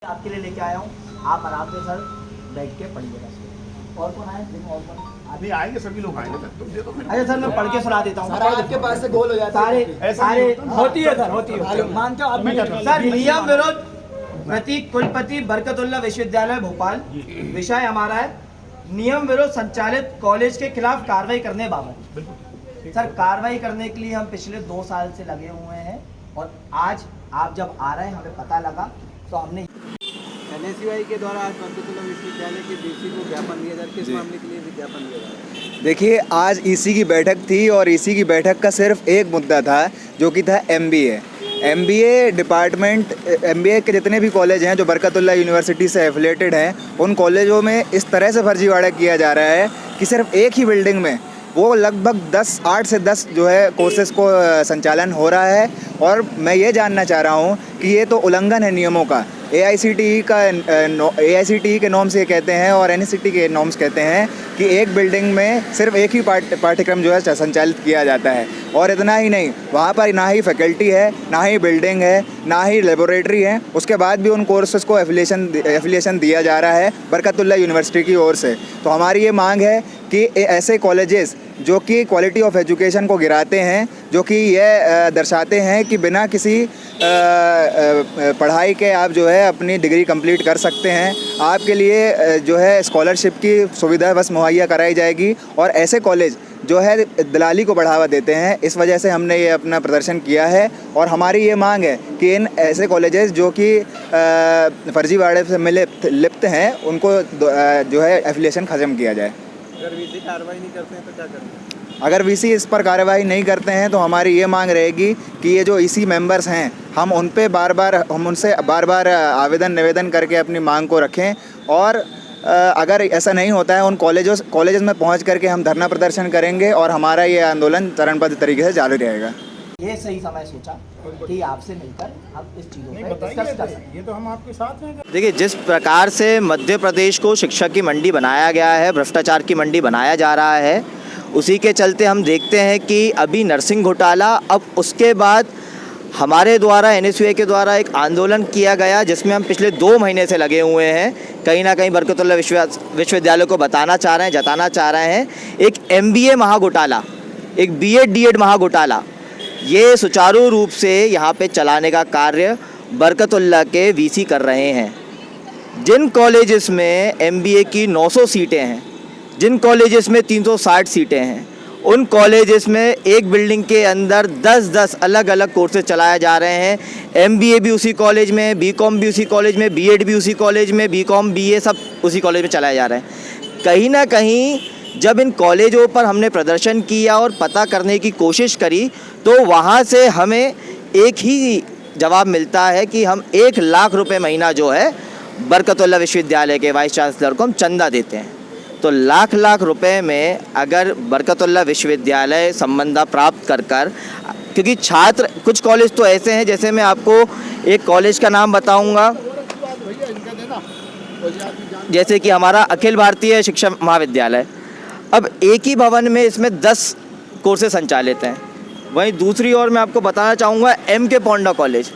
आपके लिए लेके आया हूँ, आप आराम से सर बैठ के पढ़िएगा। और कौन आए? देखो और कौन अभी आएंगे, सभी लोग आएंगे सर, तुम दे दो। अच्छा सर, मैं पढ़ के सुना देता हूँ। आपके पास से गोल हो जाता है। सारे सारे होती है सर, होती है, मानते हो आप? सर, नियम विरोध प्रतीक कुलपति बरकतुल्लाह विश्वविद्यालय भोपाल, विषय हमारा है नियम विरोध संचालित कॉलेज के खिलाफ कार्रवाई करने बाबत। सर, कार्रवाई करने के लिए हम पिछले 2 साल से लगे हुए हैं और आज आप जब आ रहे हैं हमें पता लगा तो हमने NSUI के द्वारा आज बरकतुल्लाह विश्वविद्यालय के VC को ज्ञापन दिया जा रहा है। किस मामले के लिए ज्ञापन दिया जा रहा है? देखिए, आज ईसी की बैठक थी और ईसी की बैठक का सिर्फ एक मुद्दा था, जो कि था MBA डिपार्टमेंट। MBA के जितने भी कॉलेज हैं जो बरकतुल्लाह यूनिवर्सिटी से एफिलेटेड हैं, उन कॉलेजों में इस तरह से फर्जीवाड़ा किया जा रहा है कि सिर्फ एक ही बिल्डिंग में वो लगभग 8 से 10 जो है कोर्सेज़ को संचालन हो रहा है। और मैं ये जानना चाह रहा हूँ कि ये तो उल्लंघन है नियमों का। AICTE के नॉर्म्स ये कहते हैं और NSCT के नॉर्म्स कहते हैं कि एक बिल्डिंग में सिर्फ एक ही पाठ्यक्रम जो है संचालित किया जाता है। और इतना ही नहीं, वहाँ पर ना ही फैकल्टी है, ना ही बिल्डिंग है, ना ही लेबोरेटरी है। उसके बाद भी उन कोर्सेज़ को एफिलिएशन दिया जा रहा है बरकतुल्लाह यूनिवर्सिटी की ओर से। तो हमारी ये मांग है कि ऐसे कॉलेजेस जो कि क्वालिटी ऑफ एजुकेशन को गिराते हैं, जो कि ये दर्शाते हैं कि बिना किसी पढ़ाई के आप जो है अपनी डिग्री कंप्लीट कर सकते हैं, आपके लिए जो है स्कॉलरशिप की सुविधा बस मुहैया कराई जाएगी। और ऐसे कॉलेज जो है दलाली को बढ़ावा देते हैं, इस वजह से हमने ये अपना प्रदर्शन किया है। और हमारी ये मांग है कि इन ऐसे कॉलेजेस जो कि फर्जीवाड़े से लिप्त हैं, उनको जो है एफिलिएशन ख़त्म किया जाए। अगर VC कार्रवाई नहीं करते हैं तो क्या करेंगे? अगर VC इस पर कार्रवाई नहीं करते हैं तो हमारी ये मांग रहेगी कि ये जो EC मेंबर्स हैं, हम उनसे बार बार आवेदन निवेदन करके अपनी मांग को रखें। और अगर ऐसा नहीं होता है, उन कॉलेजेस में पहुंच करके हम धरना प्रदर्शन करेंगे और हमारा ये आंदोलन चरणबद्ध तरीके से जारी रहेगा। ये सही समय सोचा कि आपसे मिलकर हम इस चीज़ों पर डिस्कस कर सकते। ये तो हम आपके साथ हैं। देखिए, जिस प्रकार से मध्य प्रदेश को शिक्षा की मंडी बनाया गया है, भ्रष्टाचार की मंडी बनाया जा रहा है, उसी के चलते हम देखते हैं कि अभी नर्सिंग घोटाला, अब उसके बाद हमारे द्वारा NSUI के द्वारा एक आंदोलन किया गया जिसमें हम पिछले 2 महीने से लगे हुए हैं। कहीं ना कहीं बरकतुल्लाह विश्वविद्यालय को जताना चाह रहे हैं एक MBA महाघोटाला, एक BEd DEd महाघोटाला, ये सुचारू रूप से यहाँ पे चलाने का कार्य बरकतुल्लाह के VC कर रहे हैं। जिन कॉलेजेस में MBA की 900 सीटें हैं, जिन कॉलेजेस में 360 सीटें हैं, उन कॉलेजेस में एक बिल्डिंग के अंदर 10-10 अलग अलग कोर्सेज चलाए जा रहे हैं। MBA भी उसी कॉलेज में, BCom भी उसी कॉलेज में, BEd भी उसी कॉलेज में, BCom BA सब उसी कॉलेज में चलाए जा रहे हैं। कहीं ना कहीं जब इन कॉलेजों पर हमने प्रदर्शन किया और पता करने की कोशिश करी तो वहाँ से हमें एक ही जवाब मिलता है कि हम 1 लाख रुपए महीना जो है बरकतुल्लाह विश्वविद्यालय के वाइस चांसलर को हम चंदा देते हैं। तो लाख रुपए में अगर बरकतुल्लाह विश्वविद्यालय संबंधा प्राप्त कर क्योंकि छात्र, कुछ कॉलेज तो ऐसे हैं, जैसे मैं आपको एक कॉलेज का नाम बताऊंगा, जैसे कि हमारा अखिल भारतीय शिक्षा महाविद्यालय। अब एक ही भवन में इसमें 10 कोर्सेज संचालित हैं। वहीं दूसरी ओर मैं आपको बताना चाहूँगा MK Pounda college.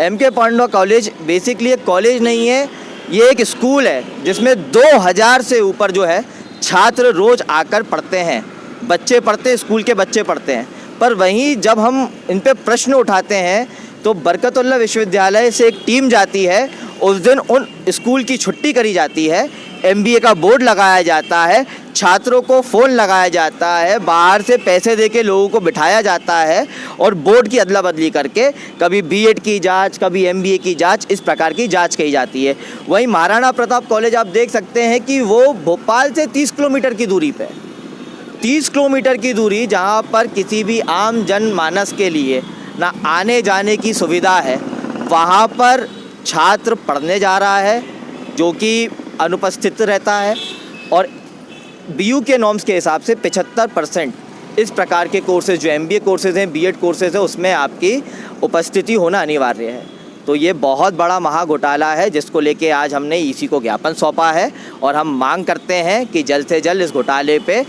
MK Pounda college basically एक कॉलेज नहीं है, ये एक स्कूल है जिसमें 2000 से ऊपर जो है छात्र रोज़ आकर पढ़ते हैं, बच्चे पढ़ते हैं, स्कूल के बच्चे पढ़ते हैं। पर वहीं जब हम इन पे प्रश्न उठाते हैं तो बरकतुल्लाह विश्वविद्यालय से एक टीम जाती है, उस दिन उन स्कूल की छुट्टी करी जाती है, MBA का बोर्ड लगाया जाता है, छात्रों को फ़ोन लगाया जाता है, बाहर से पैसे देके लोगों को बिठाया जाता है और बोर्ड की अदला बदली करके कभी BEd की जांच, कभी MBA की जांच, इस प्रकार की जांच की जाती है। वहीं महाराणा प्रताप कॉलेज आप देख सकते हैं कि वो भोपाल से 30 किलोमीटर की दूरी पे, 30 किलोमीटर की दूरी, जहाँ पर किसी भी आम जनमानस के लिए ना आने जाने की सुविधा है, वहाँ पर छात्र पढ़ने जा रहा है जो कि अनुपस्थित रहता है। और BU के नॉर्म्स के हिसाब से 75% इस प्रकार के कोर्सेज जो MBA कोर्सेज हैं, BEd कोर्सेज हैं, उसमें आपकी उपस्थिति होना अनिवार्य है। तो ये बहुत बड़ा महाघोटाला है जिसको लेके आज हमने EC को ज्ञापन सौंपा है और हम मांग करते हैं कि जल्द से जल्द इस घोटाले पे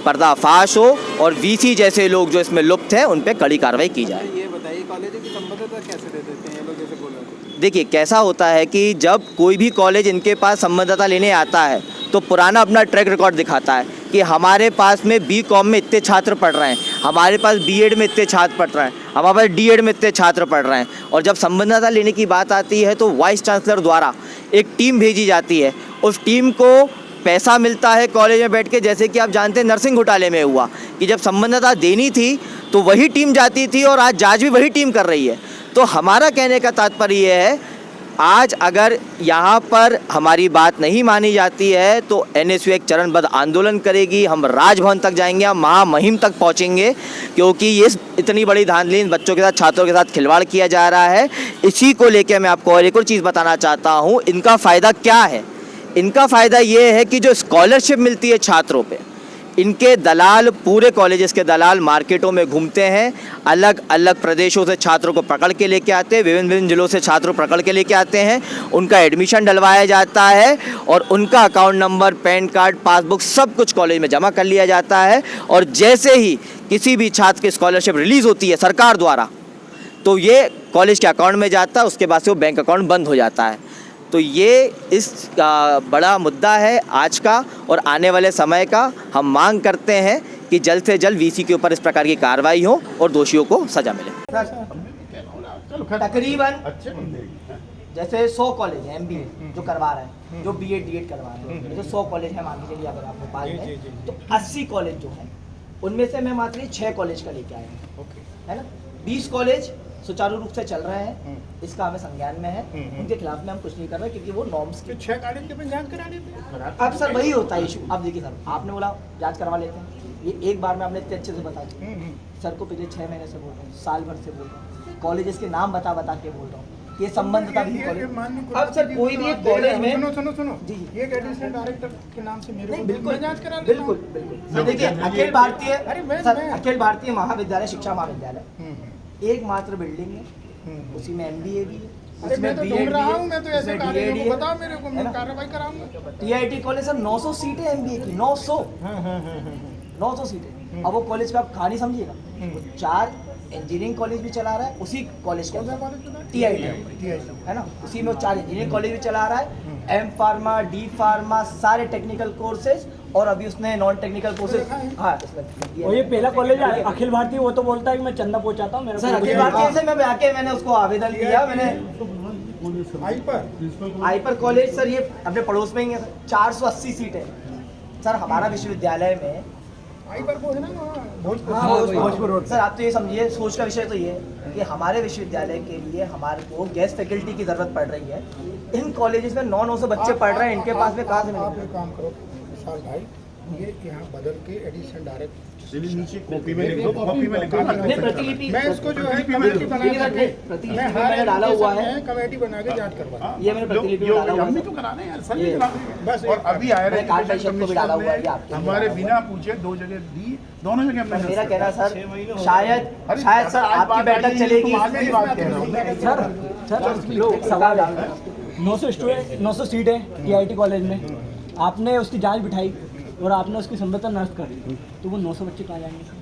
पर्दाफाश हो और VC जैसे लोग जो इसमें लुप्त हैं उन पे कड़ी कार्रवाई की जाए। ये बताइए, कॉलेज की संबद्धता कैसे दे देते हैं ये लोग, जैसे बोल रहे थे? देखिए कैसा होता है कि जब कोई भी कॉलेज इनके पास संबद्धता लेने आता है तो पुराना अपना ट्रैक रिकॉर्ड दिखाता है कि हमारे पास में B.Com में इतने छात्र पढ़ रहे हैं, हमारे पास B.Ed में इतने छात्र पढ़ रहे हैं, हमारे पास D.Ed में इतने छात्र पढ़ रहे हैं। और जब संबद्धता लेने की बात आती है तो वाइस चांसलर द्वारा एक टीम भेजी जाती है, उस टीम को पैसा मिलता है कॉलेज में बैठ के। जैसे कि आप जानते हैं नर्सिंग घोटाले में हुआ कि जब संबद्धता देनी थी तो वही टीम जाती थी और आज जांच भी वही टीम कर रही है। तो हमारा कहने का तात्पर्य ये है, आज अगर यहाँ पर हमारी बात नहीं मानी जाती है तो NSU एक चरणबद्ध आंदोलन करेगी, हम राजभवन तक जाएंगे, हम महामहिम तक पहुँचेंगे, क्योंकि ये इतनी बड़ी धांधली इन बच्चों के साथ, छात्रों के साथ खिलवाड़ किया जा रहा है। इसी को लेकर मैं आपको और एक और चीज़ बताना चाहता हूँ, इनका फ़ायदा क्या है। इनका फ़ायदा ये है कि जो स्कॉलरशिप मिलती है छात्रों पे, इनके दलाल, पूरे कॉलेजेस के दलाल मार्केटों में घूमते हैं, अलग अलग प्रदेशों से छात्रों को पकड़ के लेके आते हैं, विभिन्न विभिन्न जिलों से छात्रों को पकड़ के लेके आते हैं, उनका एडमिशन डलवाया जाता है और उनका account number, pan card, passbook सब कुछ कॉलेज में जमा कर लिया जाता है। और जैसे ही किसी भी छात्र की स्कॉलरशिप रिलीज़ होती है सरकार द्वारा तो ये कॉलेज के अकाउंट में जाता है, उसके बाद से वो बैंक अकाउंट बंद हो जाता है। तो ये इस बड़ा मुद्दा है आज का और आने वाले समय का। हम मांग करते हैं कि जल्द से जल्द VC के ऊपर इस प्रकार की कार्रवाई हो और दोषियों को सजा मिले। तकरीबन अच्छे बंदे जैसे 100 कॉलेज है MBA जो करवा रहे हैं, जो B.Ed D.Ed करवा रहे हैं, जैसे 100 कॉलेज है मान के चलिए अगर आप भोपाल में, तो 80 कॉलेज जो है उनमें से मैं मात्र 6 कॉलेज का लेके आया हूँ, है ना। 20 कॉलेज सुचारू रूप से चल रहे हैं, इसका हमें संज्ञान में है, उनके खिलाफ में हम कुछ नहीं कर रहे क्योंकि वो नॉर्म्स के 6 कॉलेज के जांच करा लेते। अब सर वही होता है इशू। अब देखिए सर, आपने बोला जांच करवा लेते हैं, ये एक बार में आपने इतने अच्छे से बता दिया। सर को पिछले 6 महीने से बोल रहा हूँ, साल भर से बोल रहा हूँ, कॉलेजेस के नाम बता बता के बोल रहा हूँ, ये संबंधता भी कॉलेज। अब सर कोई भी एक कॉलेज में सुनो जी ये एडिशनल डायरेक्टर के नाम से मेरे नहीं, को बिल्कुल जांच करा लेता हूं। बिल्कुल बिल्कुल। तो देखिए अखिल भारतीय सर, अखिल भारतीय महाविद्यालय शिक्षा महाविद्यालय एकमात्र बिल्डिंग है, उसी में MBA भी है, अरे मैं तो ढूंढ रहा हूँ, मैं तो ऐसे उसमें कॉलेजों DAD को है, बताओ मेरे को, है मैं ना? कार्रवाई कराऊंगा। TIT कॉलेज सर 900 सीटें MBA की, 900 900 सीटें। अब वो कॉलेज का आप कहानी समझिएगा, वो 4 इंजीनियरिंग कॉलेज भी चला रहा है उसी कॉलेज के अंदर, TIT है ना, उसी में वो 4 इंजीनियरिंग कॉलेज भी चला रहा है, M फार्मा, D फार्मा, सारे टेक्निकल कोर्सेज, और अभी उसने नॉन टेक्निकल कोर्सेज। हाँ वो ये पहला कॉलेज है अखिल भारतीय, वो तो बोलता है कि मैं चंदा पहुंचाता हूँ मेरे सर अखिल भारतीय से मैं आके मैंने उसको आवेदन दिया, मैंने आईपर कॉलेज सर ये अपने पड़ोस में ही है सर, 480 सीट है सर। हमारा विश्वविद्यालय में भोजपुर रोड सर, आप तो ये समझिए, सोच का विषय तो ये है कि हमारे विश्वविद्यालय के लिए हमारे को गेस्ट फैकल्टी की जरूरत पड़ रही है। इन कॉलेजेस में 900 बच्चे पढ़ रहे हैं, इनके पास में कहाँ से आप मिलेगा? एक काम करो विशाल भाई, ये यहाँ बदल के एडिशनल डायरेक्ट नीचे कॉपी में लिख दो, कॉपी में लिखा नहीं, प्रतिलिपि मैं इसको जो है कमेटी बना के प्रतिलिपि मैं में मैंने डाला हुआ है, कमेटी बना के जांच करवा। ये मैंने प्रतिलिपि में डाला हुआ हम भी है तो कराने यार, सर ये- भी कराने बस। और अभी आया मैंने कार्ड परिषद को भी डाला हुआ है, ये आपके लिए हमारे डाला हुआ बिना पूछे 2 जगह दी, दोनों जगह पर हमने मेरा कहना सर, अरे शायद सर आपकी बैठक चलेगी मेरी बात कह रहा हूँ सर एक सवाल है, 900 स्टूडेंट 900 सीट है TIT कॉलेज में, आपने उसकी जांच बिठाई और आपने उसकी संबद्धता नष्ट कर दी, तो वो 900 बच्चे कहाँ जाएंगे सर?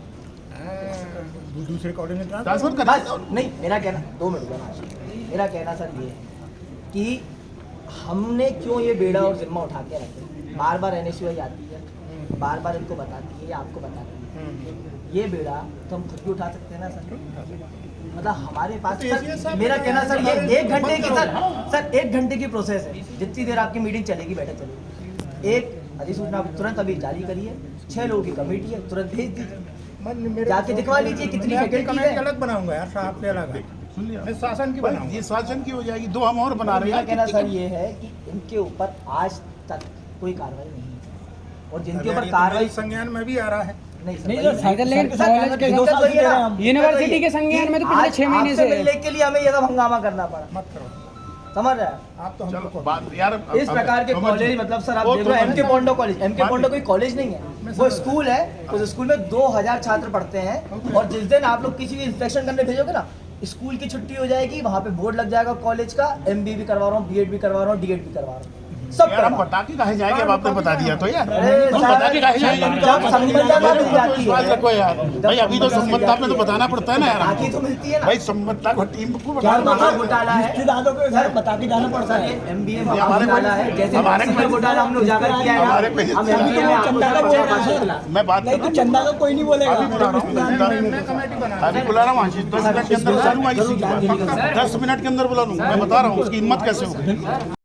दूसरे कॉलेज में ट्रांसफर कर बस नहीं, मेरा कहना 2 मिनट का, मेरा कहना सर ये है कि हमने क्यों ये बेड़ा और जिम्मा उठा के रखे। बार बार NSUI आती है, बार बार इनको बताती है, आपको बताती है, ये बेड़ा तो हम खुद भी उठा सकते हैं ना सर। मतलब हमारे पास सर, मेरा कहना सर ये 1 घंटे की सर 1 घंटे की प्रोसेस है, जितनी देर आपकी मीटिंग चलेगी, बैठक चलेगी, एक अधिसूचना तुरंत अभी जारी करिए, 6 लोगों की कमेटी है, तुरंत भेज दीजिए, जाके दिखवा लीजिए कितनी फैकल्टी है। अलग बनाऊंगा यार, साहब से अलग है, मैं शासन की बनाऊंगा, ये शासन की हो जाएगी, 2 हम और बना रहे मेरा हैं। कहना सर ये है कि इनके ऊपर आज तक कोई कार्रवाई नहीं है, और जिनके ऊपर कार्रवाई संज्ञान में भी आ रहा है। नहीं सर, नहीं वही- सर, साइकिल लेकिन सर, कॉलेज के सर, 2 साल से दे रहे हैं हम। सर, यूनिवर्सिटी ये के संज्ञान में तो पिछले आज 6 महीने आपसे से है। मिलने के लिए हमें ये सब हंगामा करना पड़ा, मत करो, समझ रहे हैं? आप तो चलो हमको बात यार, इस प्रकार के कॉलेज, मतलब सर आप वो देख तो रहे हो MK समझ- पोंडो कॉलेज, MK पोंडो कोई कॉलेज नहीं है, वो स्कूल है, उस स्कूल में 2000 छात्र पढ़ते हैं, और जिस दिन आप लोग किसी भी इंस्पेक्शन करने भेजोगे ना, स्कूल की छुट्टी हो जाएगी, वहाँ पे बोर्ड लग जाएगा कॉलेज का, MBA भी करवा रहा हूँ, B.Ed भी करवा रहा हूँ, D.Ed भी करवा रहा हूँ, सब यार हम करवा। बता के कहे जाएंगे, अब आपने बता दिया तो यार अरे हम सारा बता के कहे जाएंगे। जब संबद्धता मिल जाती विश्वास है, रखो यार भाई, अभी तो संबद्धता में तो बताना पड़ता है ना यार बाकी हमको। तो मिलती है ना। भाई संबद्धता को टीम को क्या बताना पता घोटाला है। रिश्तेदारों को घर बता के जाना पड़ता है। MBA ये हमारे घोटाला है, जैसे हमारे MBA घोटाला हमने उजागर किया है हमारे ना, पे- हम MBA में आपको चंदा का पर्चा बोल फांसी रहा दिला। मैं बात नहीं तो चंदा का कोई नहीं बोलेगा। अभी बुला रहा हूँ, अभी बुला रहा हूँ आशीष, 10 मिनट के अंदर बुला लूंगा इसी को। 10 मिनट के अंदर बुला लूंगा, मैं बता रहा हूँ उसकी हिम्मत कैसे होगी।